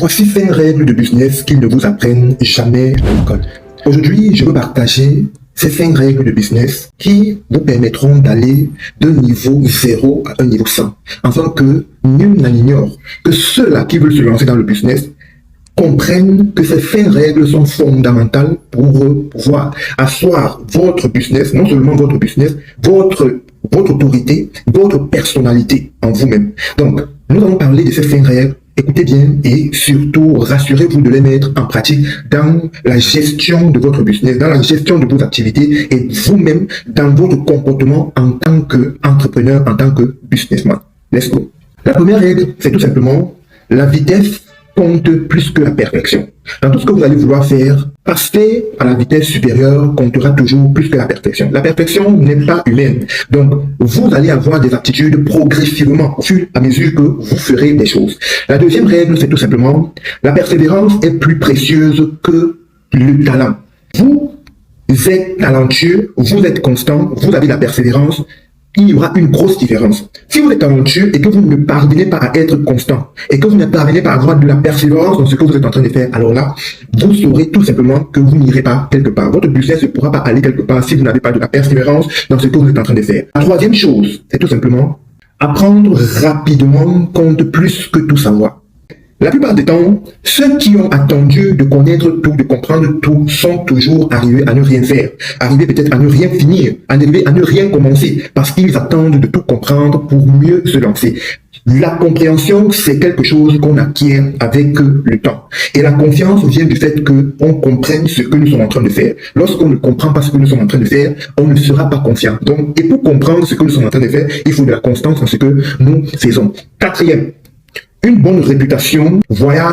Voici 5 règles de business qu'ils ne vous apprennent jamais à l'école. Aujourd'hui, je veux partager ces 5 règles de business qui vous permettront d'aller d'un niveau 0 à un niveau 100. Afin que nul n'en ignore, que ceux-là qui veulent se lancer dans le business comprennent que ces 5 règles sont fondamentales pour pouvoir asseoir votre business, non seulement votre business, votre autorité, votre personnalité en vous-même. Donc, nous allons parler de ces 5 règles. Écoutez bien et surtout rassurez-vous de les mettre en pratique dans la gestion de votre business, dans la gestion de vos activités et vous-même dans votre comportement en tant qu'entrepreneur, en tant que businessman. Let's go. La première règle, c'est tout simplement la vitesse compte plus que la perfection. Dans tout ce que vous allez vouloir faire, passer à la vitesse supérieure comptera toujours plus que la perfection. La perfection n'est pas humaine. Donc, vous allez avoir des aptitudes progressivement au fur et à mesure que vous ferez des choses. La deuxième règle, c'est tout simplement, la persévérance est plus précieuse que le talent. Vous êtes talentueux, vous êtes constant, vous avez la persévérance, il y aura une grosse différence. Si vous êtes talentueux et que vous ne parvenez pas à être constant et que vous ne parvenez pas à avoir de la persévérance dans ce que vous êtes en train de faire, alors là, vous saurez tout simplement que vous n'irez pas quelque part. Votre business ne pourra pas aller quelque part si vous n'avez pas de la persévérance dans ce que vous êtes en train de faire. La troisième chose, c'est tout simplement apprendre rapidement compte plus que tout savoir. La plupart du temps, ceux qui ont attendu de connaître tout, de comprendre tout, sont toujours arrivés à ne rien faire, arrivés peut-être à ne rien finir, arrivés à ne rien commencer, parce qu'ils attendent de tout comprendre pour mieux se lancer. La compréhension, c'est quelque chose qu'on acquiert avec le temps. Et la confiance vient du fait qu'on comprenne ce que nous sommes en train de faire. Lorsqu'on ne comprend pas ce que nous sommes en train de faire, on ne sera pas confiant. Donc, et pour comprendre ce que nous sommes en train de faire, il faut de la constance dans ce que nous faisons. Quatrième, une bonne réputation voyage